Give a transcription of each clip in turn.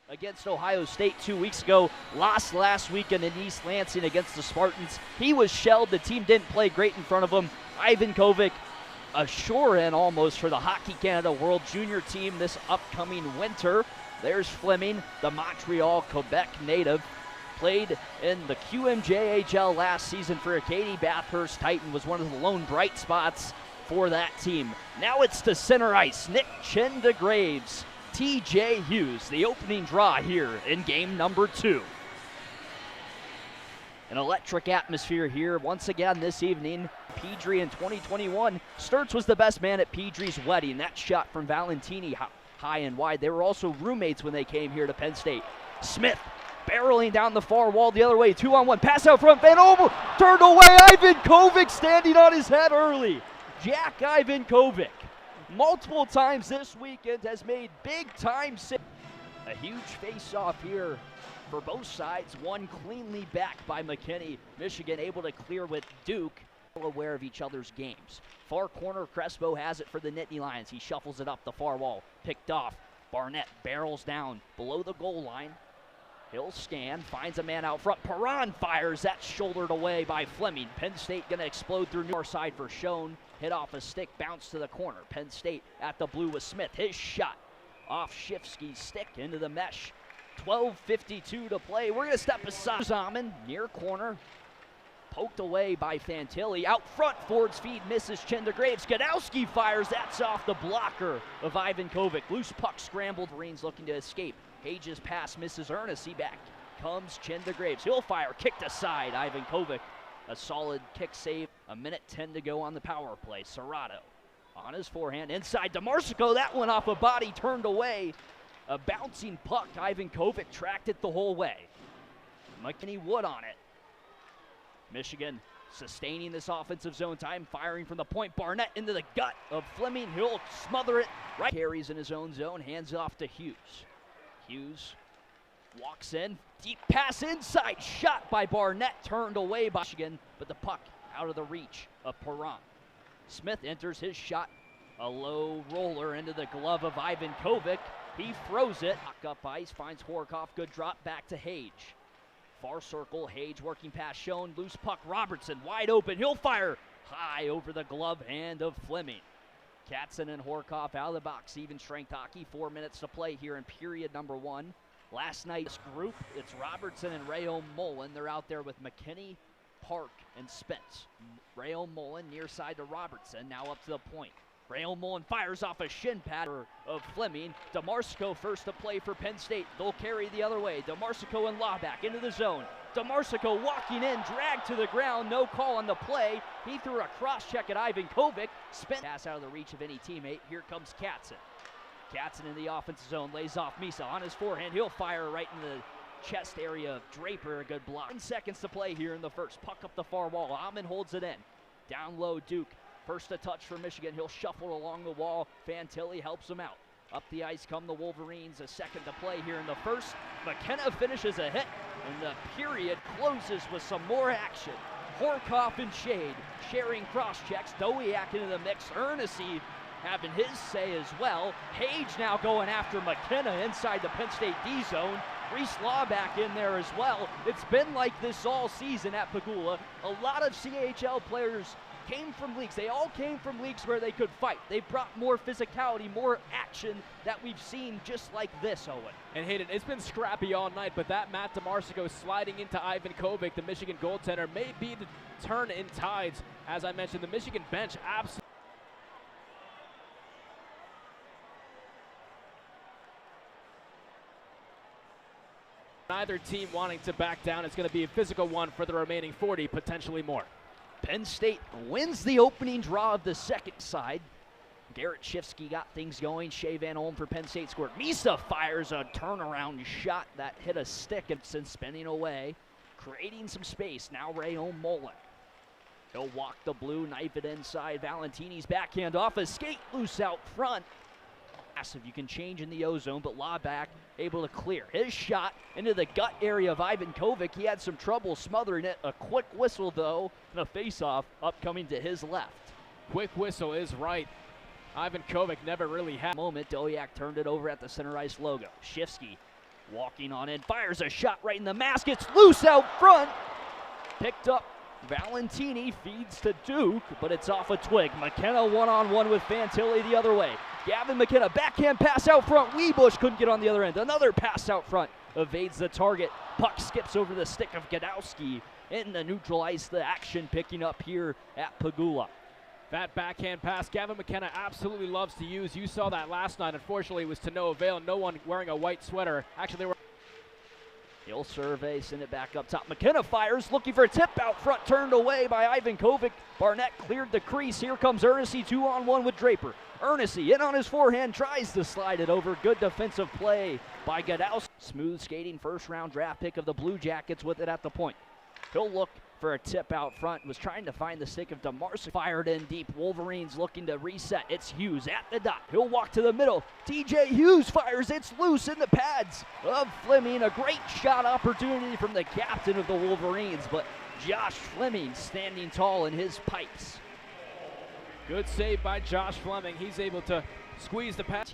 against Ohio State 2 weeks ago, lost last weekend in East Lansing against the Spartans. He was shelled. The team didn't play great in front of him. Ivan Kovic, a shore-in almost for the Hockey Canada World Junior team this upcoming winter. There's Fleming, the Montreal, Quebec native. Played in the QMJHL last season for Acadie Bathurst Titan, was one of the lone bright spots for that team. Now it's to center ice. Nick Chendegraves, TJ Hughes, the opening draw here in game number 2. An electric atmosphere here once again this evening. Pedri in 2021. Sturts was the best man at Pedri's wedding. That shot from Valentini high and wide. They were also roommates when they came here to Penn State. Smith barreling down the far wall the other way. 2-on-1. Pass out front. Van Obel turned away. Ivan Kovic standing on his head early. Jack Ivan Kovic, multiple times this weekend, has made big-time saves. A huge face-off here for both sides. One cleanly back by McKinney. Michigan able to clear with Duke. Aware of each other's games. Far corner, Crespo has it for the Nittany Lions. He shuffles it up the far wall. Picked off. Barnett barrels down below the goal line. He'll scan, finds a man out front. Perron fires. That's shouldered away by Fleming. Penn State going to explode through near side for Schoen. Hit off a stick, bounce to the corner. Penn State at the blue with Smith. His shot off Shifsky's stick into the mesh. 12:52 to play. We're going to step aside. Zaman near corner. Poked away by Fantilli. Out front, Ford's feed misses Chendegraves. Gadowski fires. That's off the blocker of Ivan Kovic. Loose puck scrambled. Marines looking to escape. Hage's pass misses Ernest. Back comes Chendegraves. He'll fire. Kicked aside. Ivan Kovic. A solid kick save. 1:10 to go on the power play. Serrato on his forehand. Inside DeMarsico. That one off a body turned away. A bouncing puck. Ivan Kovic tracked it the whole way. McKinney Wood on it. Michigan sustaining this offensive zone time, firing from the point. Barnett into the gut of Fleming. He'll smother it. Right. Carries in his own zone. Hands off to Hughes. Hughes walks in. Deep pass inside. Shot by Barnett. Turned away by Michigan, but the puck out of the reach of Perron. Smith enters his shot. A low roller into the glove of Ivan Kovic. He throws it. Knock up ice. Finds Horkoff. Good drop back to Hage. Far circle, Hage working pass shown, loose puck, Robertson wide open, he'll fire high over the glove hand of Fleming. Katzen and Horkoff out of the box, even strength hockey, 4 minutes to play here in period number 1. Last night's group, it's Robertson and Rayo Mullen. They're out there with McKinney, Park, and Spence. Rayo Mullen near side to Robertson, now up to the point. Rayo Mullen fires off a shin pad of Fleming. DeMarsico first to play for Penn State. They'll carry the other way. DeMarsico and Lauback into the zone. DeMarsico walking in, dragged to the ground. No call on the play. He threw a cross-check at Ivan Kovic. Spent pass out of the reach of any teammate. Here comes Katzen. Katzen in the offensive zone. Lays off Misa on his forehand. He'll fire right in the chest area of Draper. A good block. 10 seconds to play here in the first. Puck up the far wall. Alman holds it in. Down low, Duke. First a touch for Michigan. He'll shuffle along the wall. Fantilli helps him out. Up the ice come the Wolverines. A second to play here in the first. McKenna finishes a hit, and the period closes with some more action. Horkoff and Shade sharing cross checks. Dowiak into the mix. Ernest having his say as well. Hage now going after McKenna inside the Penn State D zone. Reese Lauback in there as well. It's been like this all season at Pagula. A lot of CHL players came from leagues. They all came from leagues where they could fight. They brought more physicality, more action that we've seen just like this, Owen. And Hayden, it's been scrappy all night, but that Matt DeMarsico sliding into Ivan Kovic, the Michigan goaltender, may be the turn in tides. As I mentioned, the Michigan bench absolutely. Neither team wanting to back down. It's going to be a physical one for the remaining 40, potentially more. Penn State wins the opening draw of the second side. Garrett Shifsky got things going. Shea Van Olm for Penn State scored. Misa fires a turnaround shot that hit a stick and since spinning away, creating some space. Now Rayo Mullen. He'll walk the blue, knife it inside. Valentini's backhand off a skate, loose out front. Massive, you can change in the O-zone, but Lauback able to clear. His shot into the gut area of Ivan Kovic. He had some trouble smothering it. A quick whistle, though, and a face-off upcoming to his left. Quick whistle is right. Ivan Kovic never really had moment. Dowiak turned it over at the center ice logo. Shifsky Walking on in, fires a shot right in the mask. It's loose out front. Picked up. Valentini feeds to Duke, but it's off a twig. McKenna one-on-one with Fantilli the other way. Gavin McKenna, backhand pass out front. Weebush couldn't get on the other end. Another pass out front evades the target. Puck skips over the stick of Gadowski in the neutral ice. The action picking up here at Pagula. That backhand pass Gavin McKenna absolutely loves to use. You saw that last night. Unfortunately, it was to no avail. No one wearing a white sweater. Actually, they were. He'll survey, send it back up top. McKenna fires, looking for a tip out front, turned away by Ivan Kovic. Barnett cleared the crease. Here comes Ernest, 2-on-1 with Draper. Ernest in on his forehand, tries to slide it over. Good defensive play by Gadowski. Smooth skating, first-round draft pick of the Blue Jackets with it at the point. He'll look for a tip out front, was trying to find the stick of DeMarcy. Fired in deep, Wolverines looking to reset. It's Hughes at the dot. He'll walk to the middle. TJ Hughes fires, it's loose in the pads of Fleming. A great shot opportunity from the captain of the Wolverines, but Josh Fleming standing tall in his pipes. Good save by Josh Fleming. He's able to squeeze the pass.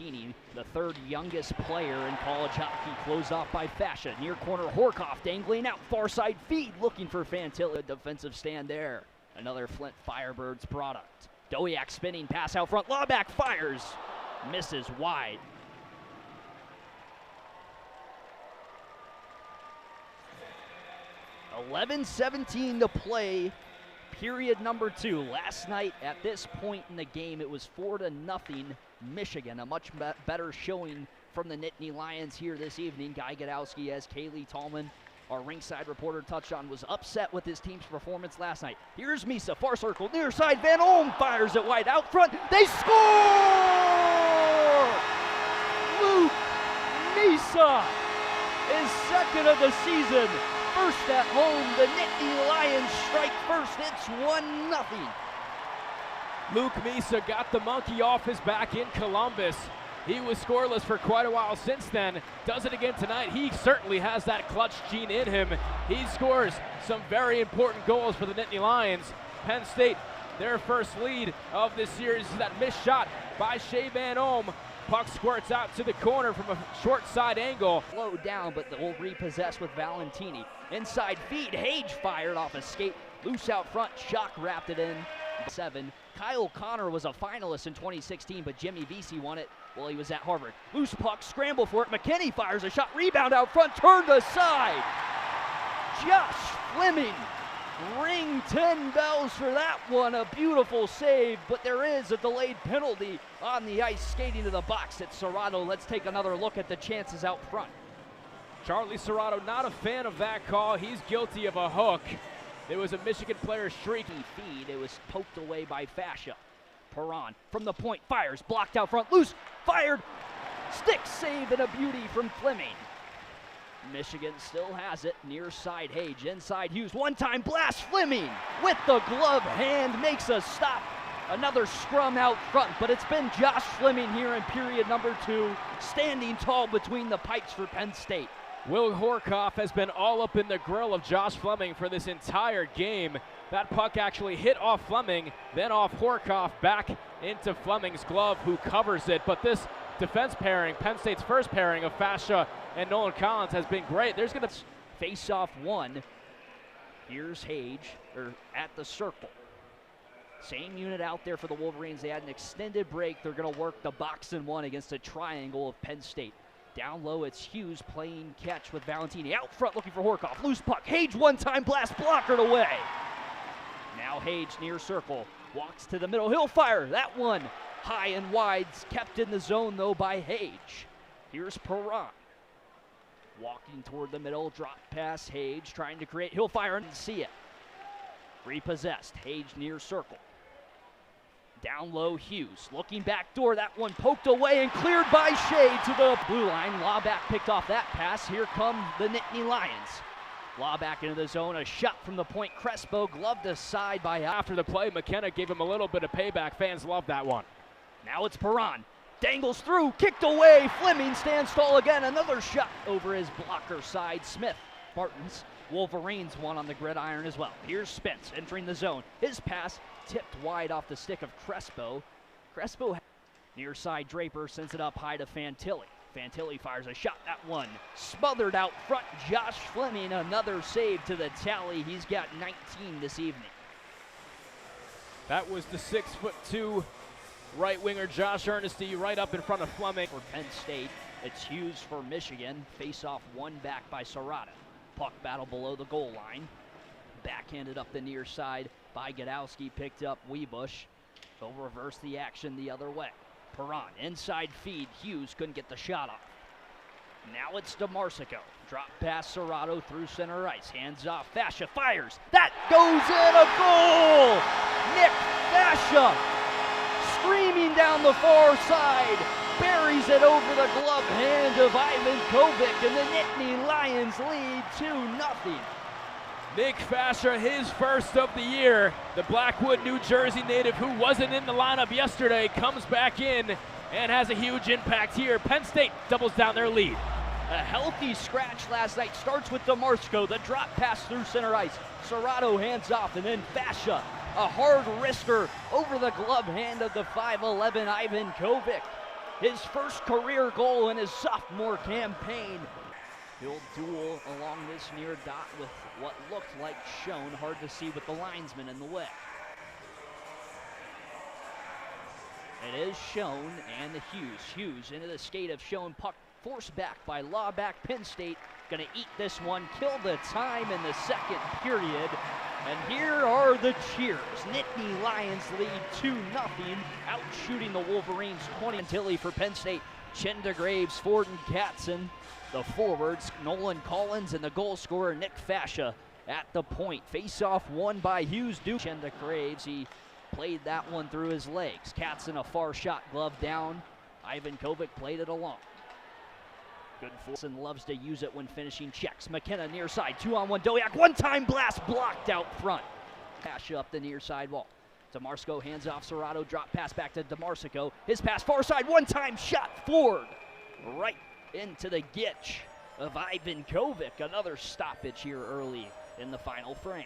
The third youngest player in college hockey, closed off by Fascia. Near corner, Horkoff dangling out, far side feed, looking for Fantilli. Defensive stand there. Another Flint Firebirds product. Dowiak spinning, pass out front. Laubach fires, misses wide. .11:17 to play. Period number 2. Last night at this point in the game, it was 4-0 Michigan. A much better showing from the Nittany Lions here this evening. Guy Gadowski, as Kaylee Tallman, our ringside reporter, touched on, was upset with his team's performance last night. Here's Misa, far circle, near side. Van Olm fires it wide out front. They score! Luke Misa is second of the season. First at home, the Nittany Lions strike first. It's 1-0. Luke Misa got the monkey off his back in Columbus. He was scoreless for quite a while since then. Does it again tonight. He certainly has that clutch gene in him. He scores some very important goals for the Nittany Lions. Penn State, their first lead of this series is that missed shot by Shea Van Olm. Puck squirts out to the corner from a short side angle. Low down, but they'll repossess with Valentini. Inside feed, Hage fired off a skate. Loose out front, Shock wrapped it in. 7. Kyle Connor was a finalist in 2016, but Jimmy Vesey won it while he was at Harvard. Loose puck, scramble for it. McKinney fires a shot, rebound out front, turned aside. Josh Fleming, ring 10 bells for that one. A beautiful save, but there is a delayed penalty on the ice. Skating to the box at Serrato. Let's take another look at the chances out front. Charlie Serrato, not a fan of that call. He's guilty of a hook. There was a Michigan player shrieking feed. It was poked away by Fascia. Perron from the point, fires, blocked out front, loose, fired, stick save, and a beauty from Fleming. Michigan still has it, near side Hage, inside Hughes, one-time blast, Fleming with the glove hand makes a stop. Another scrum out front, but it's been Josh Fleming here in period number 2, standing tall between the pipes for Penn State. Will Horkoff has been all up in the grill of Josh Fleming for this entire game. That puck actually hit off Fleming, then off Horkoff, back into Fleming's glove, who covers it. But this defense pairing, Penn State's first pairing of Fascia and Nolan Collins, has been great. There's going to face off 1. Here's Hage, at the circle. Same unit out there for the Wolverines. They had an extended break. They're going to work the box and 1 against a triangle of Penn State. Down low, it's Hughes playing catch with Valentini. Out front looking for Horkoff. Loose puck. Hage one-time blast, blockered away. Now Hage near circle. Walks to the middle. He'll fire. That one high and wide. Kept in the zone, though, by Hage. Here's Perron. Walking toward the middle. Drop pass. Hage trying to create. He'll fire and see it. Repossessed. Hage near circle. Down low, Hughes looking back door. That one poked away and cleared by Shea to the blue line. Laubach picked off that pass. Here come the Nittany Lions. Laubach into the zone. A shot from the point. Crespo gloved aside by after the play. McKenna gave him a little bit of payback. Fans love that one. Now it's Perron. Dangles through. Kicked away. Fleming stands tall again. Another shot over his blocker side. Smith. Martins. Wolverines won on the gridiron as well. Here's Spence entering the zone. His pass tipped wide off the stick of Crespo. Crespo near side Draper sends it up high to Fantilli. Fantilli fires a shot, that one smothered out front. Josh Fleming, another save to the tally. He's got 19 this evening. That was the 6'2" right winger Josh Earnesty right up in front of Fleming. For Penn State, it's Hughes for Michigan. Face off one back by Serrata. Puck battle below the goal line. Backhanded up the near side by Gadowski, picked up Wiebusch. They'll reverse the action the other way. Perron, inside feed. Hughes couldn't get the shot off. Now it's DeMarsico. Drop pass Serrato through center ice. Hands off. Fascia fires. That goes in, a goal! Nick Fascia screaming down the far side. Buries it over the glove hand of Ivan Kovic, and the Nittany Lions lead 2-0. Nick Fascia, his first of the year. The Blackwood, New Jersey native who wasn't in the lineup yesterday comes back in and has a huge impact here. Penn State doubles down their lead. A healthy scratch last night starts with DeMarsico. The drop pass through center ice. Serrato hands off, and then Fascia, a hard wrister over the glove hand of the 5'11" Ivan Kovic. His first career goal in his sophomore campaign. He'll duel along this near dot with what looked like Schoen. Hard to see with the linesman in the way. It is Schoen and the Hughes. Hughes into the skate of Schoen. Puck forced back by Lawback. Penn State gonna eat this one. Kill the time in the second period. And here are the cheers. Nittany Lions lead 2-0, out shooting the Wolverines 20. Tilly for Penn State. Chendegraves, Ford, and Katzen. The forwards, Nolan Collins, and the goal scorer, Nick Fascia, at the point. Face-off won by Hughes. Chendegraves, he played that one through his legs. Katzen, a far shot, glove down. Ivan Kovic played it along. Good force and loves to use it when finishing checks. McKenna near side, 2-on-1. Dowiak, one-time blast blocked out front. Fascia up the near side wall. DeMarsico hands off Serrato, drop pass back to DeMarsico. His pass far side, one-time shot forward. Right into the gitch of Ivan Kovic. Another stoppage here early in the final frame.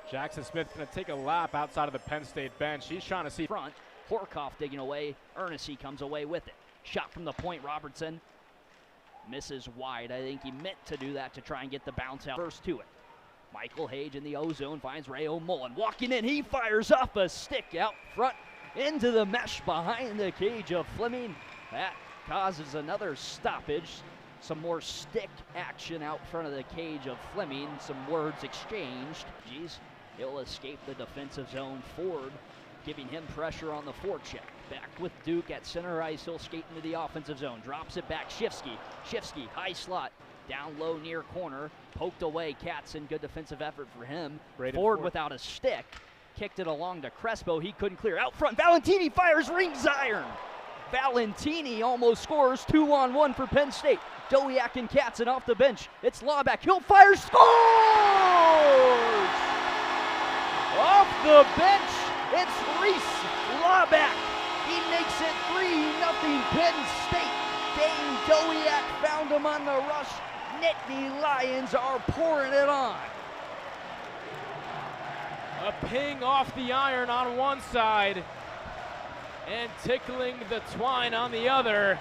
Jackson Smith going to take a lap outside of the Penn State bench. He's trying to see front. Horkoff digging away. Earnesty comes away with it. Shot from the point, Robertson misses wide. I think he meant to do that to try and get the bounce out first to it. Michael Hage in the O-zone finds Rayo Mullen. Walking in, he fires off a stick out front into the mesh behind the cage of Fleming. That causes another stoppage. Some more stick action out front of the cage of Fleming. Some words exchanged. He'll escape the defensive zone. Ford giving him pressure on the forecheck. Back with Duke at center ice. He'll skate into the offensive zone. Drops it back. Shifsky, high slot. Down low near corner. Poked away. Katzen, good defensive effort for him. Ford without a stick. Kicked it along to Crespo. He couldn't clear. Out front, Valentini fires, rings iron. Valentini almost scores. 2-on-1 for Penn State. Dowiak and Katzen off the bench. It's Lawback. He'll fire, scores! Off the bench, it's Reese Lawback. He makes it 3-0 Penn State. Dane Dowiak found him on the rush. Nittany Lions are pouring it on. a ping off the iron on one side and tickling the twine on the other.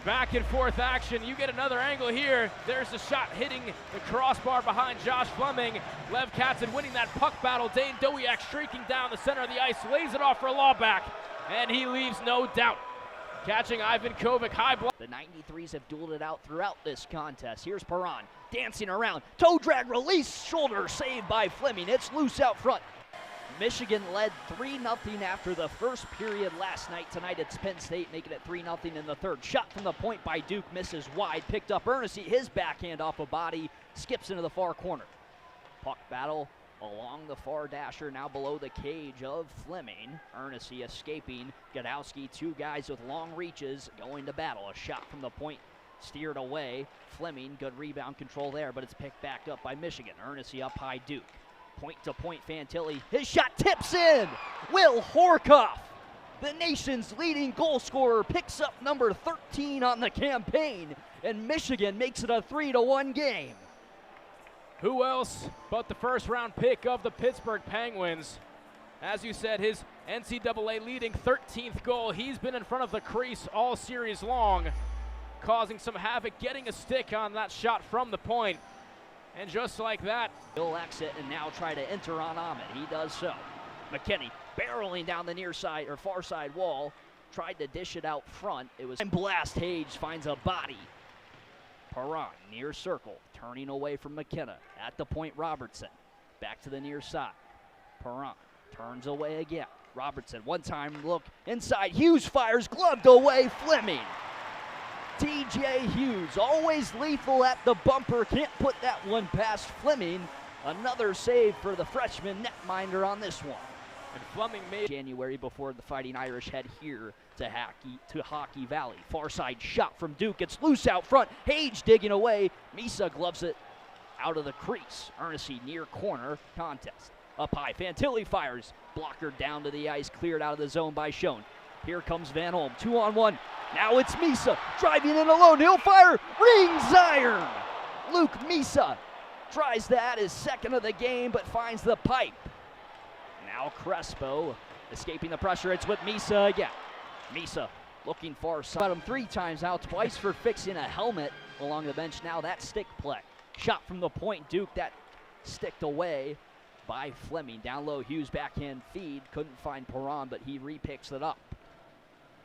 Back and forth action. You get another angle here. There's a shot hitting the crossbar behind Josh Fleming. Lev Katzen winning that puck battle. Dane Dowiak streaking down the center of the ice, lays it off for Lawback, and he leaves no doubt. Catching Ivan Kovic high block. The 93s have dueled it out throughout this contest. Here's Perron dancing around. Toe drag release, shoulder saved by Fleming. It's loose out front. Michigan led 3-0 after the first period last night. Tonight it's Penn State making it 3-0 in the third. Shot from the point by Duke, misses wide. Picked up Earnesty, his backhand off a body, skips into the far corner. Puck battle along the far dasher, now below the cage of Fleming. Earnesty escaping. Gadowski, two guys with long reaches going to battle. A shot from the point steered away. Fleming, good rebound control there, but it's picked back up by Michigan. Earnesty up high, Duke. Point-to-point Fantilli. His shot tips in. Will Horkoff, the nation's leading goal scorer, picks up number 13 on the campaign, and Michigan makes it a 3-1 game. Who else but the first-round pick of the Pittsburgh Penguins? As you said, his NCAA leading 13th goal. He's been in front of the crease all series long. causing some havoc, getting a stick on that shot from the point. And just like that, he'll exit and now try to enter on Ahmed. He does so. McKinney barreling down the near side or far side wall. Tried to dish it out front. It was blast. Hage finds a body. Perron near circle, turning away from McKenna. At the point, Robertson. Back to the near side. Perron turns away again. Robertson, one time look inside. Hughes fires, gloved away. Fleming. TJ Hughes, always lethal at the bumper. Can't put that one past Fleming. Another save for the freshman netminder on this one. And Fleming made January before the Fighting Irish head here to Hockey Valley. Far side shot from Duke. It's loose out front. Hage digging away. Misa gloves it out of the crease. Ernestine near corner contest. Up high. Fantilli fires. Blocker down to the ice. Cleared out of the zone by Schoen. Here comes Van Holm. 2-on-1. Now it's Misa driving in alone. He'll fire. Rings iron. Luke Misa tries to add his second of the game, but finds the pipe. Now Crespo escaping the pressure. It's with Misa again. Misa looking far side. Got him 3 times now, twice for fixing a helmet along the bench. Now that stick play. Shot from the point. Duke, that sticked away by Fleming. Down low, Hughes backhand feed. Couldn't find Perron, but he repicks it up.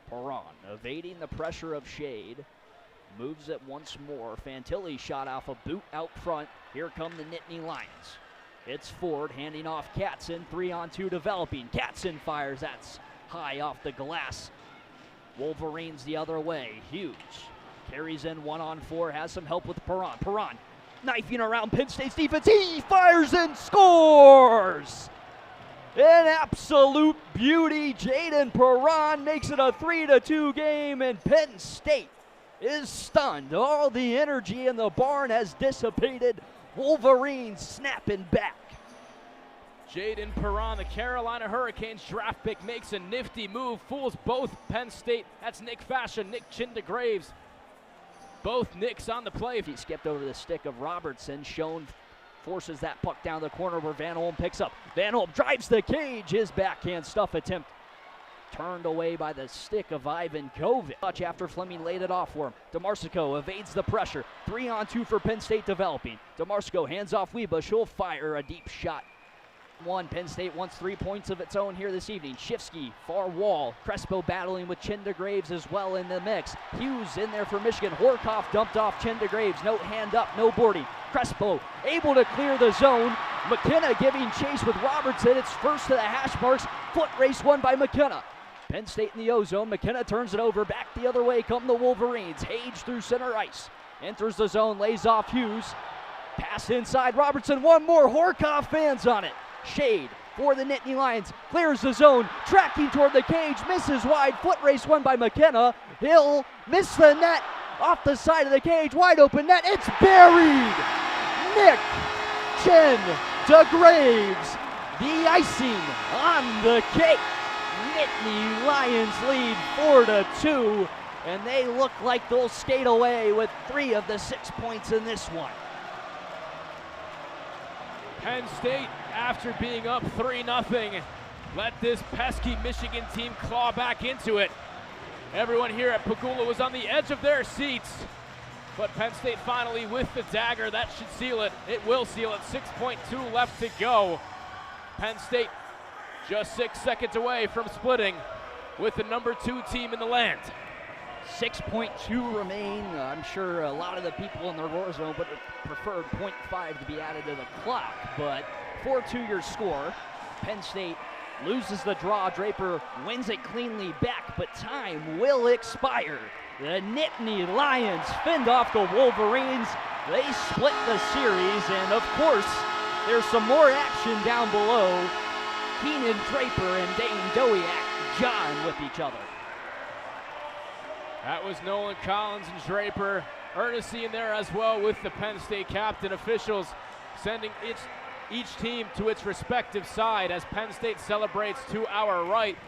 Perron evading the pressure of Shade. Moves it once more. Fantilli shot off a boot out front. Here come the Nittany Lions. It's Ford handing off Katzen. 3-on-2 developing. Katzen fires. That's high off the glass. Wolverines the other way. Hughes carries in 1-on-4. Has some help with Perron. Perron knifing around Penn State's defense. He fires and scores! An absolute beauty. Jaden Perron makes it a 3-2 game, and Penn State is stunned. All the energy in the barn has dissipated. Wolverines snapping back. Jaden Perron, the Carolina Hurricanes draft pick, makes a nifty move, fools both Penn State. That's Nick Fascia, Nick Chindagraves. Both Nicks on the play. He skipped over the stick of Robertson. Schoen forces that puck down the corner where Van Holm picks up. Van Holm drives the cage. His backhand stuff attempt turned away by the stick of Ivan Kovic. Touch after Fleming laid it off for him. DeMarsico evades the pressure. 3-on-2 for Penn State developing. DeMarsico hands off Weebush. He'll fire a deep shot. Penn State wants 3 points of its own here this evening. Shifsky, far wall. Crespo battling with Chindagraves as well in the mix. Hughes in there for Michigan. Horkoff dumped off Chindagraves. No hand up, no boarding. Crespo able to clear the zone. McKenna giving chase with Robertson. It's first to the hash marks. Foot race won by McKenna. Penn State in the O-zone. McKenna turns it over. Back the other way come the Wolverines. Hage through center ice. Enters the zone, lays off Hughes. Pass inside Robertson. One more. Horkoff fans on it. Shade for the Nittany Lions. Clears the zone. Tracking toward the cage. Misses wide. Foot race won by McKenna. He'll miss the net. Off the side of the cage. Wide open net. It's buried. Nick Chindagraves. The icing on the cake. Nittany Lions lead 4-2, and they look like they'll skate away with 3 of the 6 points in this one. Penn State, after being up 3-0, let this pesky Michigan team claw back into it. Everyone here at Pagula was on the edge of their seats, but Penn State finally with the dagger. That should seal it. It will seal it. 6.2 left to go. Penn State just 6 seconds away from splitting with the number 2 team in the land. 6.2 remain. I'm sure a lot of the people in the Roar Zone would have preferred 0.5 to be added to the clock, but 4-2 your score. Penn State loses the draw. Draper wins it cleanly back, but time will expire. The Nittany Lions fend off the Wolverines. They split the series, and of course, there's some more action down below. Keenan Draper and Dane Dowiak John with each other. That was Nolan Collins and Draper. Ernestine in there as well with the Penn State captain. Officials sending each team to its respective side as Penn State celebrates to our right.